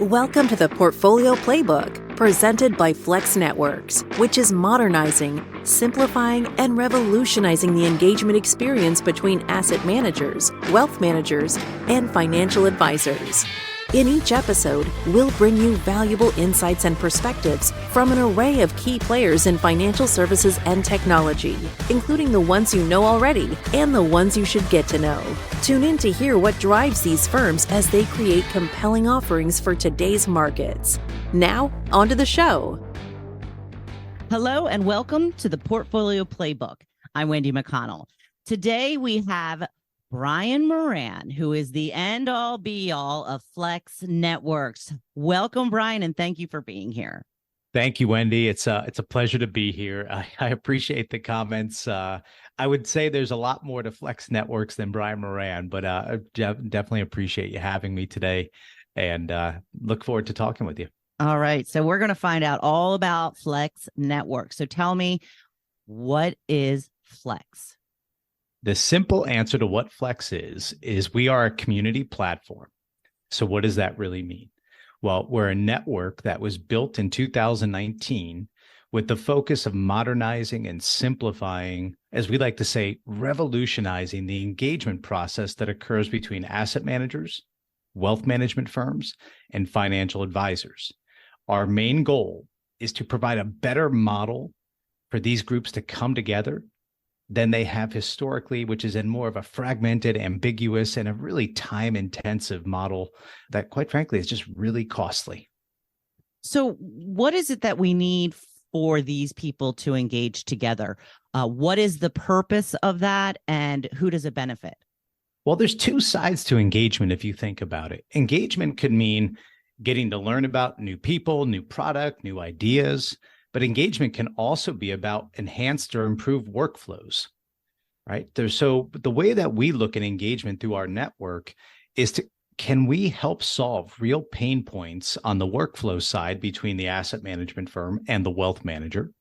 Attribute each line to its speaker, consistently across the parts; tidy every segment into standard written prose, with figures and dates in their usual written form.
Speaker 1: Welcome to the Portfolio Playbook, presented by FLX Networks, which is modernizing, simplifying, and revolutionizing the engagement experience between asset managers, wealth managers, and financial advisors. In each episode, we'll bring you valuable insights and perspectives from an array of key players in financial services and technology, including the ones you know already and the ones you should get to know. Tune in to hear what drives these firms as they create compelling offerings for today's markets. Now, on to the show.
Speaker 2: Hello and welcome to the Portfolio Playbook. I'm Wendy McConnell. Today we have Brian Moran, who is the end-all be-all of FLX Networks. Welcome, Brian, and thank you for being here.
Speaker 3: Thank you, Wendy. It's a pleasure to be here. I appreciate the comments. I would say there's a lot more to FLX Networks than Brian Moran, but I definitely appreciate you having me today and look forward to talking with you.
Speaker 2: All right. So we're going to find out all about FLX Networks. So tell me, what is FLX?
Speaker 3: The simple answer to what FLX is we are a community platform. So what does that really mean? Well, we're a network that was built in 2019 with the focus of modernizing and simplifying, as we like to say, revolutionizing the engagement process that occurs between asset managers, wealth management firms, and financial advisors. Our main goal is to provide a better model for these groups to come together than they have historically, which is in more of a fragmented, ambiguous, and a really time-intensive model that, quite frankly, is just really costly.
Speaker 2: So what is it that we need for these people to engage together? What is the purpose of that, and who does it benefit?
Speaker 3: Well, there's two sides to engagement if you think about it. Engagement could mean getting to learn about new people, new product, new ideas. But engagement can also be about enhanced or improved workflows, right? So the way that we look at engagement through our network is can we help solve real pain points on the workflow side between the asset management firm and the wealth manager?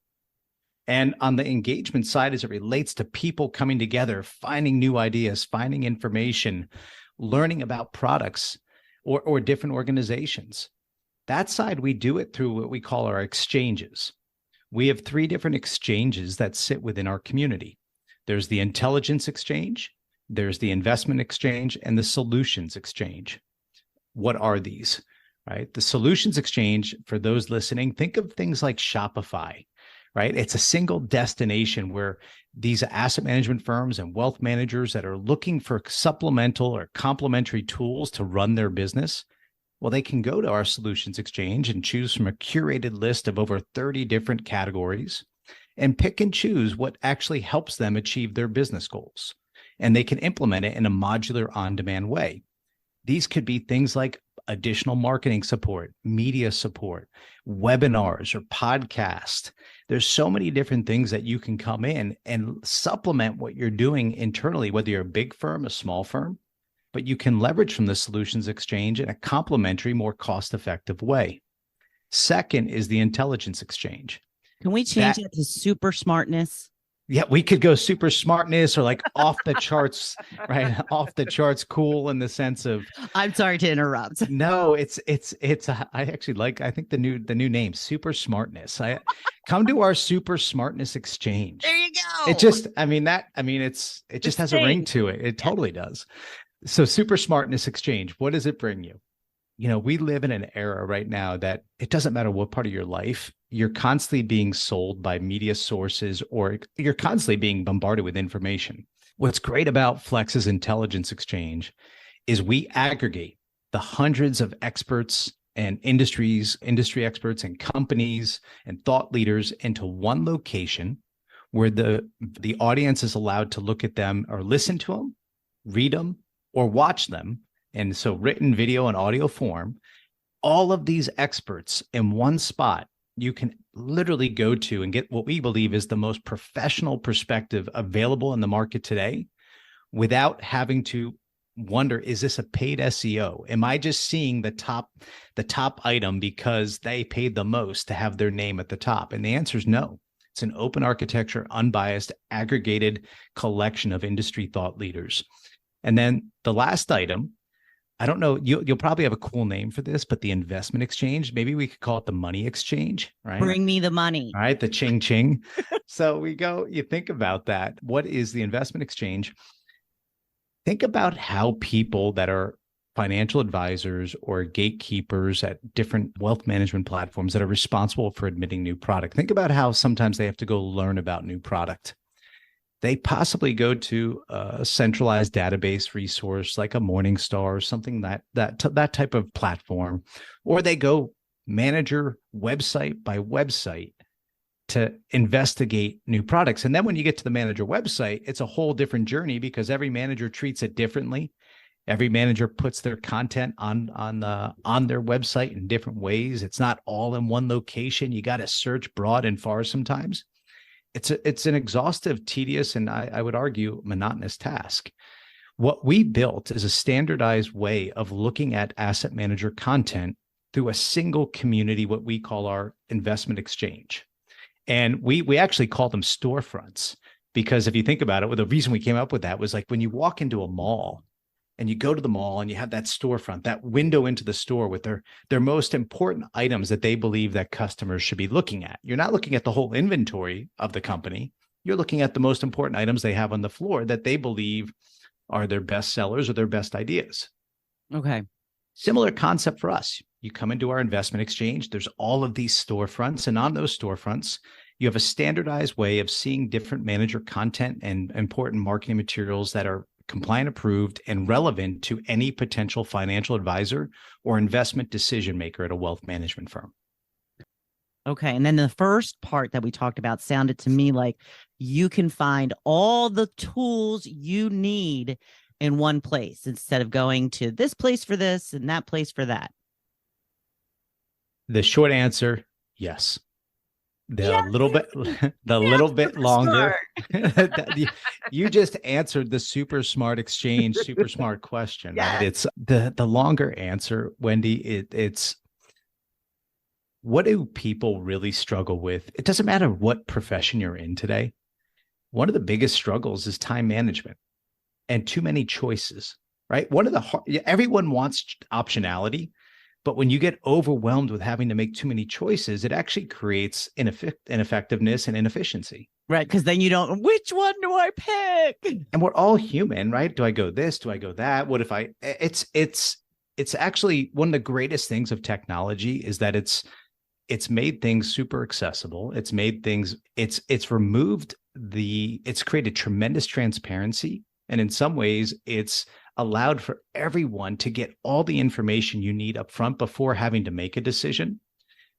Speaker 3: And on the engagement side, as it relates to people coming together, finding new ideas, finding information, learning about products or different organizations. That side, we do it through what we call our exchanges. We have three different exchanges that sit within our community. There's the intelligence exchange, there's the investment exchange, and the solutions exchange. What are these, right? The solutions exchange, for those listening, think of things like Shopify, right? It's a single destination where these asset management firms and wealth managers that are looking for supplemental or complementary tools to run their business, well, they can go to our solutions exchange and choose from a curated list of over 30 different categories and pick and choose what actually helps them achieve their business goals. And they can implement it in a modular on-demand way. These could be things like additional marketing support, media support, webinars or podcasts. There's so many different things that you can come in and supplement what you're doing internally, whether you're a big firm, a small firm, but you can leverage from the solutions exchange in a complementary, more cost-effective way. Second is the intelligence exchange.
Speaker 2: Can we change it to super smartness?
Speaker 3: Yeah, we could go super smartness or like off the charts, right? Off the charts cool in the sense of.
Speaker 2: I'm sorry to interrupt.
Speaker 3: No, I actually like, I think the new name, super smartness. Come to our super smartness exchange.
Speaker 2: There you go.
Speaker 3: It just, it just has a ring to it. It totally does. So super smartness exchange, what does it bring you? You know, we live in an era right now that it doesn't matter what part of your life, you're constantly being sold by media sources or you're constantly being bombarded with information. What's great about FLX's intelligence exchange is we aggregate the hundreds of experts and industry experts and companies and thought leaders into one location where the audience is allowed to look at them or listen to them, read them, or watch them. And so written, video, and audio form, all of these experts in one spot, you can literally go to and get what we believe is the most professional perspective available in the market today without having to wonder, is this a paid SEO? Am I just seeing the top item because they paid the most to have their name at the top? And the answer is no. It's an open architecture, unbiased, aggregated collection of industry thought leaders. And then the last item I don't know. You'll probably have a cool name for this, but the investment exchange, maybe we could call it the money exchange, right?
Speaker 2: Bring me the money.
Speaker 3: All right, the ching ching. So you think about that. What is the investment exchange? Think about how people that are financial advisors or gatekeepers at different wealth management platforms that are responsible for admitting new product. Think about how sometimes they have to go learn about new product. They possibly go to a centralized database resource like a Morningstar or something that type of platform, or they go manager website by website to investigate new products. And then when you get to the manager website, it's a whole different journey because every manager treats it differently. Every manager puts their content on their website in different ways. It's not all in one location. You got to search broad and far sometimes. It's an exhaustive, tedious, and I would argue monotonous task. What we built is a standardized way of looking at asset manager content through a single community, what we call our investment exchange. And we actually call them storefronts because if you think about it, well, the reason we came up with that was like when you walk into a mall and you go to the mall and you have that storefront, that window into the store with their most important items that they believe that customers should be looking at. You're not looking at the whole inventory of the company. You're looking at the most important items they have on the floor that they believe are their best sellers or their best ideas.
Speaker 2: Okay.
Speaker 3: Similar concept for us. You come into our investment exchange, there's all of these storefronts, and on those storefronts, you have a standardized way of seeing different manager content and important marketing materials that are compliant approved and relevant to any potential financial advisor or investment decision maker at a wealth management firm.
Speaker 2: Okay. And then the first part that we talked about sounded to me like you can find all the tools you need in one place instead of going to this place for this and that place for that.
Speaker 3: The short answer, yes.
Speaker 2: Yeah.
Speaker 3: Little bit longer. You just answered the super smart exchange, super smart question.
Speaker 2: Yes.
Speaker 3: Right? It's the longer answer, Wendy. It's what do people really struggle with? It doesn't matter what profession you're in today. One of the biggest struggles is time management and too many choices. Right? Everyone wants optionality. But when you get overwhelmed with having to make too many choices, it actually creates ineffectiveness and inefficiency.
Speaker 2: Right. Because then you don't, which one do I pick?
Speaker 3: And we're all human, right? Do I go this? Do I go that? What if it's actually one of the greatest things of technology is that it's made things super accessible. It's created tremendous transparency. And in some ways, it's allowed for everyone to get all the information you need up front before having to make a decision.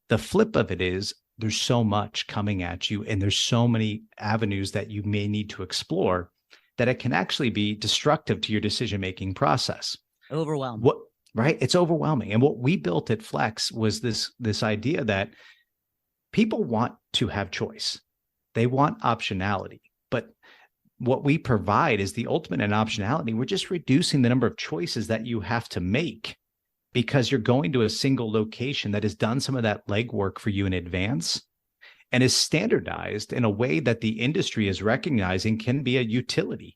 Speaker 3: The flip of it is there's so much coming at you and there's so many avenues that you may need to explore that it can actually be destructive to your decision-making process.
Speaker 2: Overwhelming.
Speaker 3: Right? It's overwhelming. And what we built at Flex was this idea that people want to have choice. They want optionality, but what we provide is the ultimate in optionality. We're just reducing the number of choices that you have to make because you're going to a single location that has done some of that legwork for you in advance and is standardized in a way that the industry is recognizing can be a utility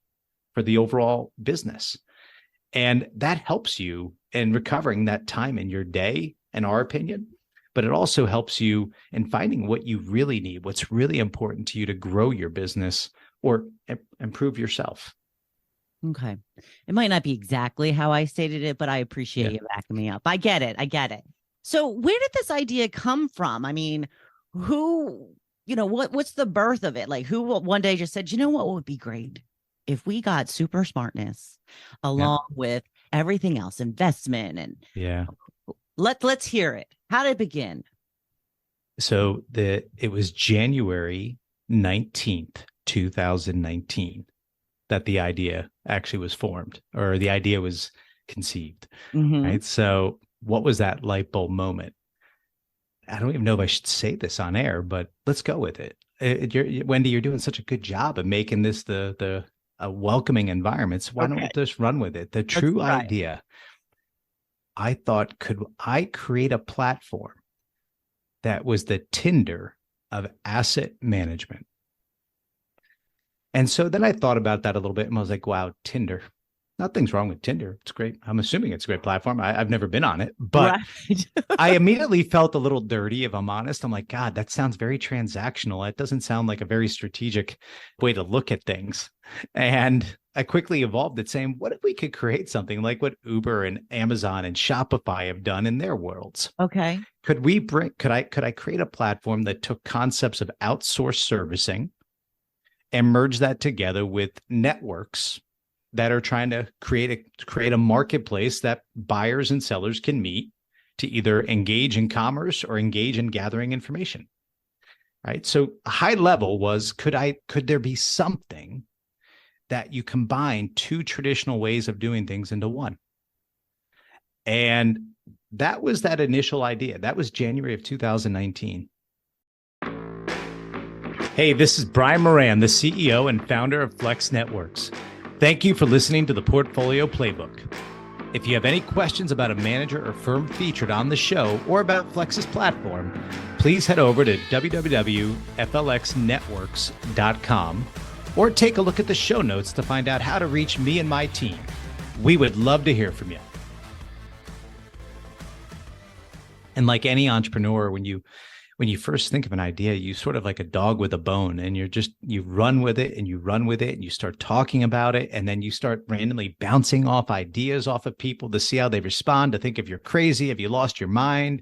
Speaker 3: for the overall business. And that helps you in recovering that time in your day, in our opinion, but it also helps you in finding what you really need, what's really important to you to grow your business or improve yourself.
Speaker 2: Okay. It might not be exactly how I stated it, but I appreciate you backing me up. I get it. So where did this idea come from? I mean, what's the birth of it? Like who one day just said, you know what would be great if we got super smartness along with everything else, investment and let's hear it. How did it begin?
Speaker 3: So it was January 19th, 2019 that the idea actually was formed or the idea was conceived.
Speaker 2: Mm-hmm.
Speaker 3: Right. So what was that light bulb moment? I don't even know if I should say this on air, but let's go with it. Wendy, you're doing such a good job of making this a welcoming environment. So why don't we just run with it? The true idea, I thought, could I create a platform that was the Tinder of asset management? And so then I thought about that a little bit and I was like, wow, Tinder. Nothing's wrong with Tinder. It's great. I'm assuming it's a great platform. I've never been on it, but
Speaker 2: Right.
Speaker 3: I immediately felt a little dirty, if I'm honest. I'm like, God, that sounds very transactional. It doesn't sound like a very strategic way to look at things. And I quickly evolved it saying, what if we could create something like what Uber and Amazon and Shopify have done in their worlds?
Speaker 2: Okay.
Speaker 3: Could I create a platform that took concepts of outsourced servicing and merge that together with networks that are trying to create a marketplace that buyers and sellers can meet to either engage in commerce or engage in gathering information, right? So high level was, could there be something that you combine two traditional ways of doing things into one? And that was that initial idea. That was January of 2019. Hey, this is Brian Moran, the CEO and founder of FLX Networks. Thank you for listening to the Portfolio Playbook. If you have any questions about a manager or firm featured on the show or about Flex's platform, please head over to www.flxnetworks.com or take a look at the show notes to find out how to reach me and my team. We would love to hear from you. And like any entrepreneur, when you first think of an idea, you sort of like a dog with a bone, and you run with it and you run with it and you start talking about it. And then you start randomly bouncing off ideas off of people to see how they respond, to think if you're crazy, if you lost your mind.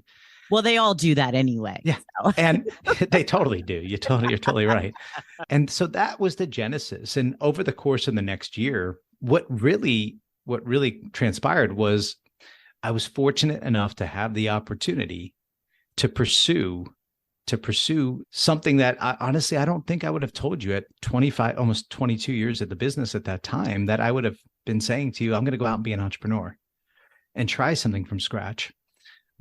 Speaker 2: Well, they all do that anyway.
Speaker 3: Yeah.
Speaker 2: So.
Speaker 3: And they totally do. You're totally right. And so that was the genesis. And over the course of the next year, what really transpired was I was fortunate enough to have the opportunity to pursue something that honestly, I don't think I would have told you at 25, almost 22 years at the business at that time, that I would have been saying to you, I'm going to go out and be an entrepreneur and try something from scratch.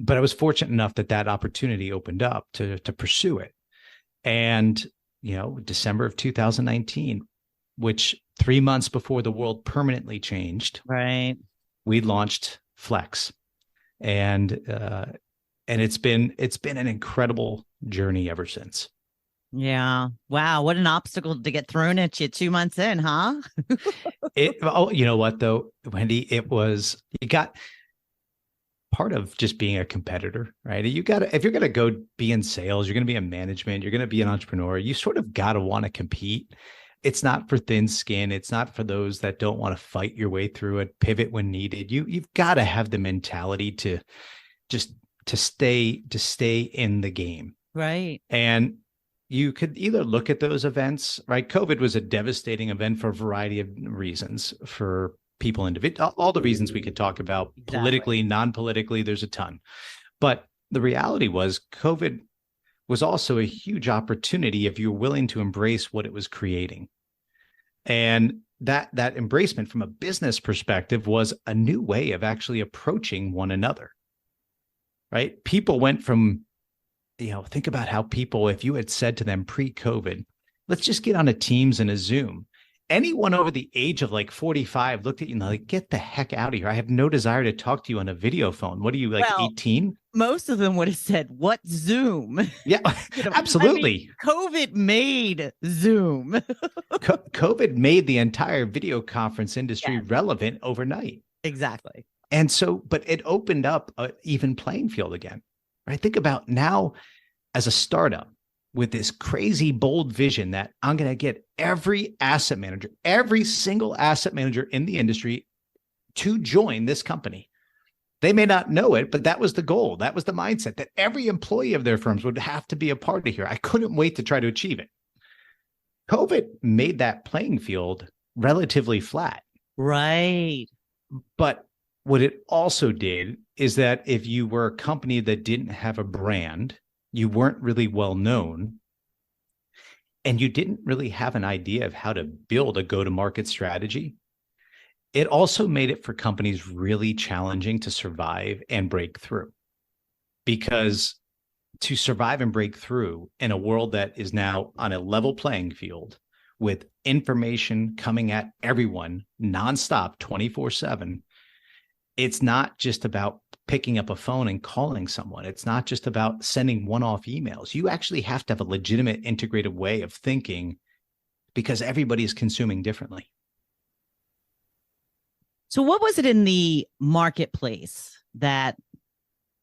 Speaker 3: But I was fortunate enough that opportunity opened up to pursue it. And, December of 2019, which 3 months before the world permanently changed,
Speaker 2: right,
Speaker 3: we launched Flex. And it's been an incredible journey ever since.
Speaker 2: Yeah. Wow. What an obstacle to get thrown at you 2 months in, huh?
Speaker 3: You know what though, Wendy, you got part of just being a competitor, right? If you're going to go be in sales, you're going to be in management, you're going to be an entrepreneur, you sort of got to want to compete. It's not for thin skin. It's not for those that don't want to fight your way through it, pivot when needed. You've got to have the mentality to stay in the game. Right. And you could either look at those events, right? COVID was a devastating event for a variety of reasons for people, all the reasons we could talk about. Exactly. Politically, non-politically, there's a ton. But the reality was COVID was also a huge opportunity if you're willing to embrace what it was creating. And that embracement from a business perspective was a new way of actually approaching one another, right? People went from, think about how people, if you had said to them pre-COVID, let's just get on a Teams and a Zoom, anyone over the age of like 45 looked at you and like, get the heck out of here. I have no desire to talk to you on a video phone. What are you, like 18?
Speaker 2: Most of them would have said, what Zoom?
Speaker 3: Yeah, absolutely.
Speaker 2: COVID made Zoom.
Speaker 3: COVID made the entire video conference industry relevant overnight.
Speaker 2: Exactly.
Speaker 3: And so, but it opened up an even playing field again, right? Think about now as a startup with this crazy, bold vision that I'm going to get every single asset manager in the industry to join this company. They may not know it, but that was the goal. That was the mindset, that every employee of their firms would have to be a part of here. I couldn't wait to try to achieve it. COVID made that playing field relatively flat.
Speaker 2: Right.
Speaker 3: But what it also did is that if you were a company that didn't have a brand, you weren't really well known, and you didn't really have an idea of how to build a go-to-market strategy, it also made it for companies really challenging to survive and break through. Because to survive and break through in a world that is now on a level playing field with information coming at everyone nonstop 24/7, it's not just about picking up a phone and calling someone. It's not just about sending one-off emails. You actually have to have a legitimate integrated way of thinking because everybody is consuming differently.
Speaker 2: So what was it in the marketplace that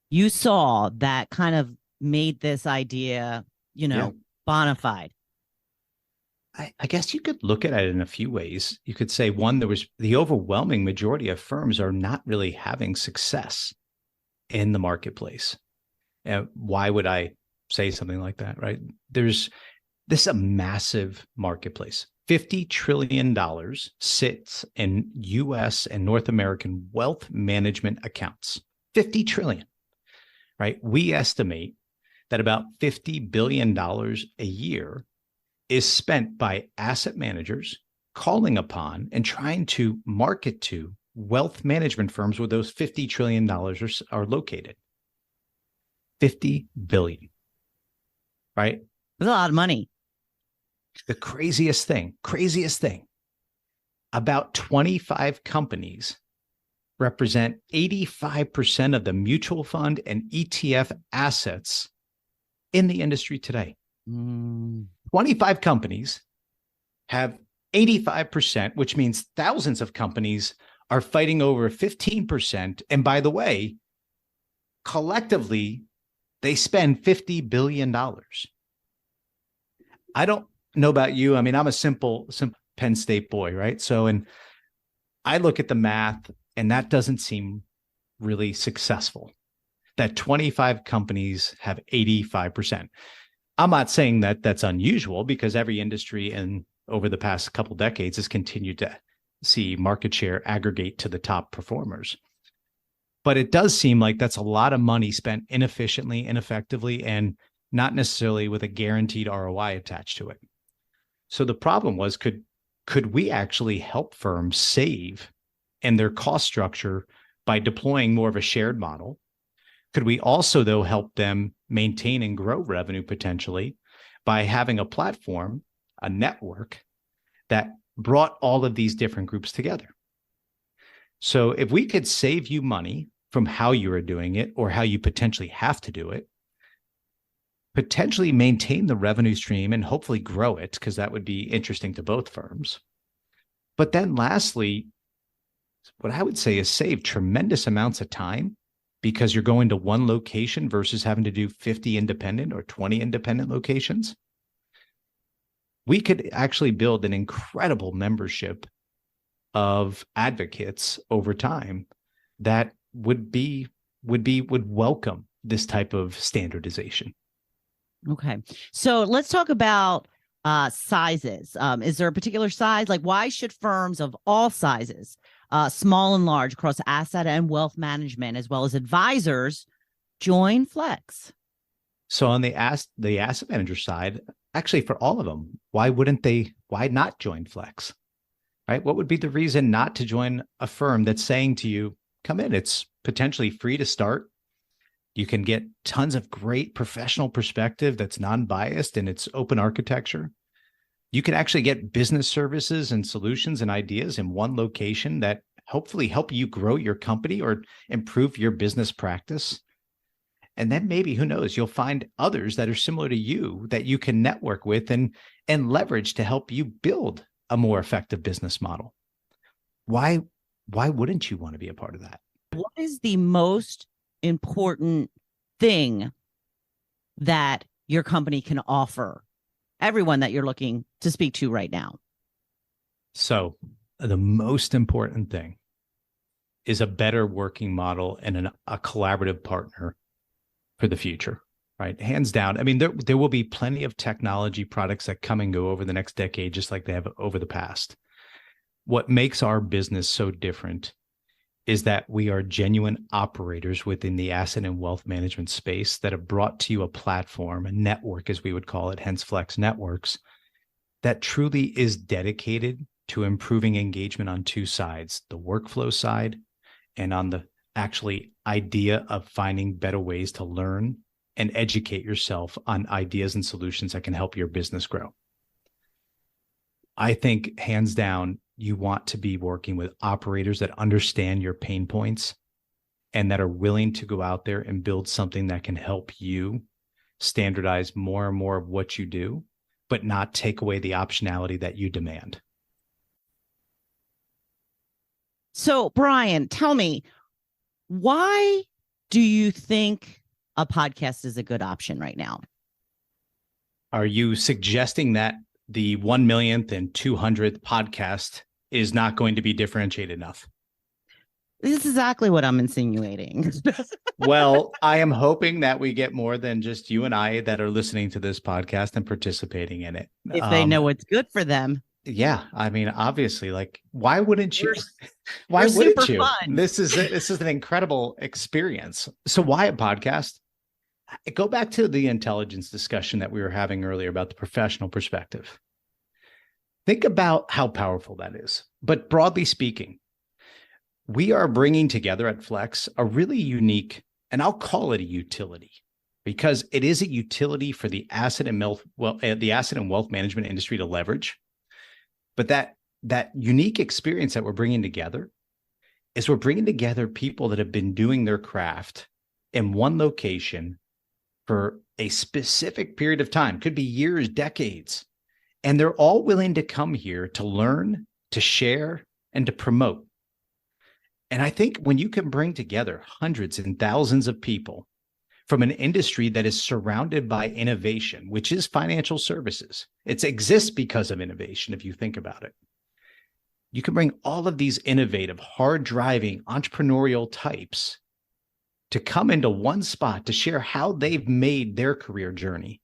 Speaker 2: you saw that kind of made this idea,
Speaker 3: Yeah.
Speaker 2: bona fide?
Speaker 3: I guess you could look at it in a few ways. You could say, one, there was the overwhelming majority of firms are not really having success in the marketplace. Why would I say something like that, right? This is a massive marketplace. $50 trillion sits in US and North American wealth management accounts. 50 trillion, right? We estimate that about $50 billion a year is spent by asset managers calling upon and trying to market to wealth management firms where those $50 trillion are located. 50 billion, right?
Speaker 2: That's a lot of money.
Speaker 3: The craziest thing, about 25 companies represent 85% of the mutual fund and ETF assets in the industry today. 25 companies have 85%, which means thousands of companies are fighting over 15%. And by the way, collectively, they spend $50 billion. I don't know about you. I mean, I'm a simple Penn State boy, right? So, and I look at the math, and that doesn't seem really successful. That 25 companies have 85%. I'm not saying that that's unusual, because every industry over the past couple of decades has continued to see market share aggregate to the top performers. But it does seem like that's a lot of money spent inefficiently, ineffectively, and not necessarily with a guaranteed ROI attached to it. So the problem was, could we actually help firms save in their cost structure by deploying more of a shared model? Could we also, though, help them maintain and grow revenue potentially by having a platform, a network that brought all of these different groups together? So if we could save you money from how you are doing it or how you potentially have to do it, potentially maintain the revenue stream and hopefully grow it, because that would be interesting to both firms. But then lastly, what I would say is save tremendous amounts of time, because you're going to one location versus having to do 50 independent or 20 independent locations. We could actually build an incredible membership of advocates over time that would welcome this type of standardization.
Speaker 2: Okay. So let's talk about sizes. Is there a particular size? Like, why should firms of all sizes, small and large, across asset and wealth management, as well as advisors, join Flex?
Speaker 3: So on the asset manager side, actually for all of them, why not join Flex? Right? What would be the reason not to join a firm that's saying to you, come in, it's potentially free to start. You can get tons of great professional perspective that's non-biased and it's open architecture. You can actually get business services and solutions and ideas in one location that hopefully help you grow your company or improve your business practice. And then maybe, who knows, you'll find others that are similar to you that you can network with and leverage to help you build a more effective business model. Why wouldn't you want to be a part of that?
Speaker 2: What is the most important thing that your company can offer everyone that you're looking to speak to right now?
Speaker 3: So the most important thing is a better working model and a collaborative partner for the future, right? Hands down. I mean, there will be plenty of technology products that come and go over the next decade, just like they have over the past. What makes our business so different is that we are genuine operators within the asset and wealth management space that have brought to you a platform, a network, as we would call it, hence FLX Networks, that truly is dedicated to improving engagement on two sides, the workflow side and on the actually idea of finding better ways to learn and educate yourself on ideas and solutions that can help your business grow. I think hands down, you want to be working with operators that understand your pain points and that are willing to go out there and build something that can help you standardize more and more of what you do, but not take away the optionality that you demand.
Speaker 2: So, Brian, tell me, why do you think a podcast is a good option right now?
Speaker 3: Are you suggesting that the 1 millionth and 200th podcast is not going to be differentiated enough?
Speaker 2: This is exactly what I'm insinuating.
Speaker 3: Well, I am hoping that we get more than just you and I that are listening to this podcast and participating in it.
Speaker 2: If they know what's good for them.
Speaker 3: Yeah, I mean, obviously, like, why wouldn't you?
Speaker 2: Why wouldn't you?
Speaker 3: Fun. This is an incredible experience. So why a podcast? Go back to the intelligence discussion that we were having earlier about the professional perspective. Think about how powerful that is. But broadly speaking, we are bringing together at Flex a really unique, and I'll call it a utility, because it is a utility for the asset and wealth management industry to leverage. But that unique experience that we're bringing together is we're bringing together people that have been doing their craft in one location for a specific period of time, could be years, decades. And they're all willing to come here to learn, to share, and to promote. And I think when you can bring together hundreds and thousands of people from an industry that is surrounded by innovation, which is financial services, it exists because of innovation, if you think about it. You can bring all of these innovative, hard-driving, entrepreneurial types to come into one spot to share how they've made their career journey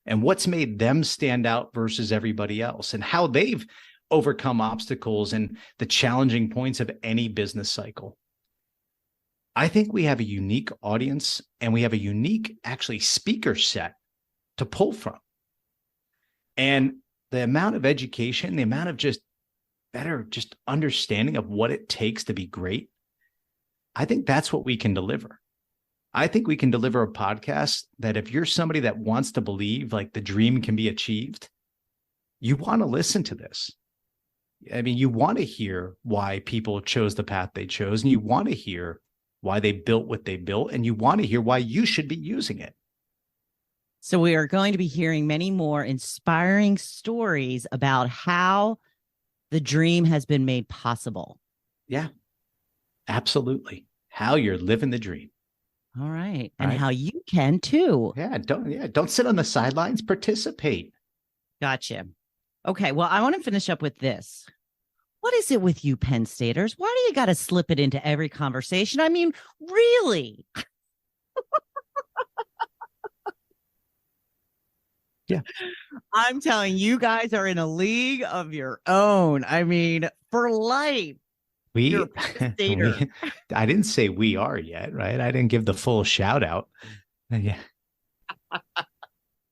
Speaker 3: and what's made them stand out versus everybody else, and how they've overcome obstacles and the challenging points of any business cycle. I think we have a unique audience, and we have a unique, actually, speaker set to pull from. And the amount of education, the amount of just better understanding of what it takes to be great, I think that's what we can deliver. I think we can deliver a podcast that if you're somebody that wants to believe like the dream can be achieved, you want to listen to this. I mean, you want to hear why people chose the path they chose, and you want to hear why they built what they built, and you want to hear why you should be using it.
Speaker 2: So we are going to be hearing many more inspiring stories about how the dream has been made possible.
Speaker 3: Yeah, absolutely. How you're living the dream.
Speaker 2: All right. And how you can too.
Speaker 3: Don't sit on the sidelines, participate.
Speaker 2: Gotcha. Okay. Well, I want to finish up with this. What is it with you Penn Staters? Why do you got to slip it into every conversation? I mean, really?
Speaker 3: Yeah.
Speaker 2: I'm telling you, guys are in a league of your own. I mean, for life.
Speaker 3: I didn't say we are yet, right? I didn't give the full shout out. Yeah.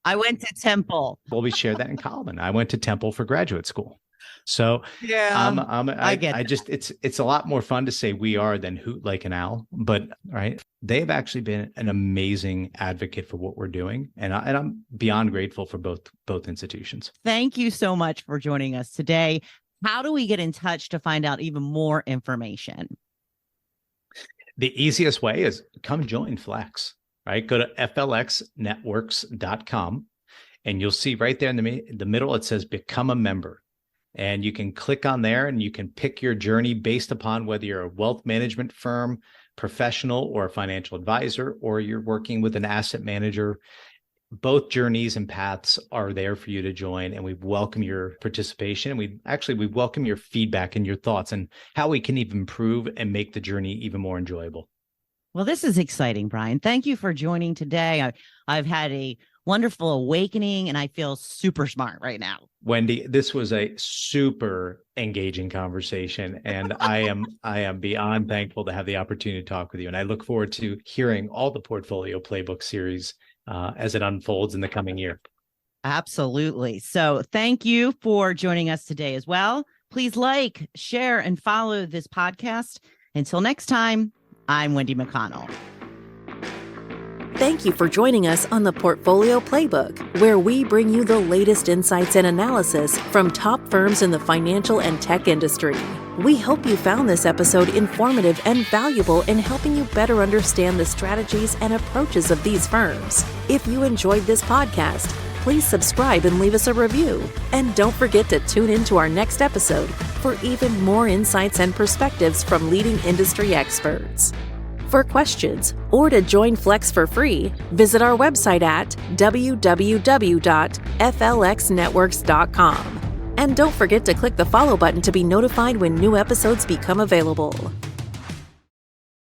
Speaker 2: I went to Temple.
Speaker 3: Well, we share that in common. I went to Temple for graduate school. So
Speaker 2: yeah,
Speaker 3: I get I just it's a lot more fun to say we are than hoot like an owl. But right, they've actually been an amazing advocate for what we're doing, and I'm beyond grateful for both institutions.
Speaker 2: Thank you so much for joining us today. How do we get in touch to find out even more information?
Speaker 3: The easiest way is come join Flex. Right, go to FLXnetworks.com, and you'll see right there in the middle it says "Become a Member." And you can click on there and you can pick your journey based upon whether you're a wealth management firm, professional, or a financial advisor, or you're working with an asset manager. Both journeys and paths are there for you to join, and we welcome your participation. And we welcome your feedback and your thoughts and how we can even improve and make the journey even more enjoyable.
Speaker 2: Well, this is exciting, Brian. Thank you for joining today. I've had a wonderful awakening, and I feel super smart right now.
Speaker 3: Wendy, this was a super engaging conversation, and I am beyond thankful to have the opportunity to talk with you. And I look forward to hearing all the Portfolio Playbook series as it unfolds in the coming year.
Speaker 2: Absolutely. So thank you for joining us today as well. Please like, share, and follow this podcast. Until next time, I'm Wendy McConnell.
Speaker 1: Thank you for joining us on the Portfolio Playbook, where we bring you the latest insights and analysis from top firms in the financial and tech industry. We hope you found this episode informative and valuable in helping you better understand the strategies and approaches of these firms. If you enjoyed this podcast, please subscribe and leave us a review. And don't forget to tune in to our next episode for even more insights and perspectives from leading industry experts. For questions or to join Flex for free, visit our website at www.flxnetworks.com. And don't forget to click the follow button to be notified when new episodes become available.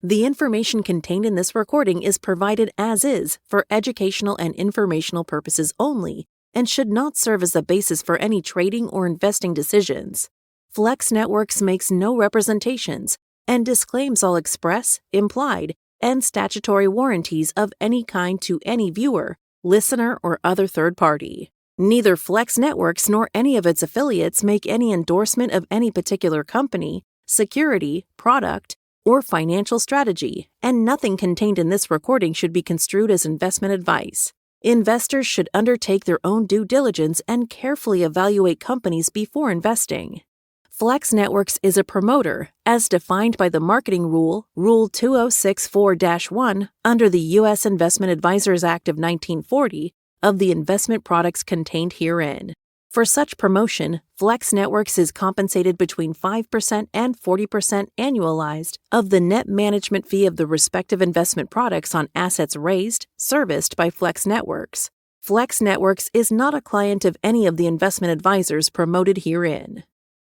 Speaker 1: The information contained in this recording is provided as is for educational and informational purposes only and should not serve as the basis for any trading or investing decisions. Flex Networks makes no representations and disclaims all express, implied, and statutory warranties of any kind to any viewer, listener, or other third party. Neither Flex Networks nor any of its affiliates make any endorsement of any particular company, security, product, or financial strategy, and nothing contained in this recording should be construed as investment advice. Investors should undertake their own due diligence and carefully evaluate companies before investing. Flex Networks is a promoter, as defined by the marketing rule, Rule 2064-1, under the U.S. Investment Advisors Act of 1940, of the investment products contained herein. For such promotion, Flex Networks is compensated between 5% and 40% annualized of the net management fee of the respective investment products on assets raised, serviced by Flex Networks. Flex Networks is not a client of any of the investment advisors promoted herein.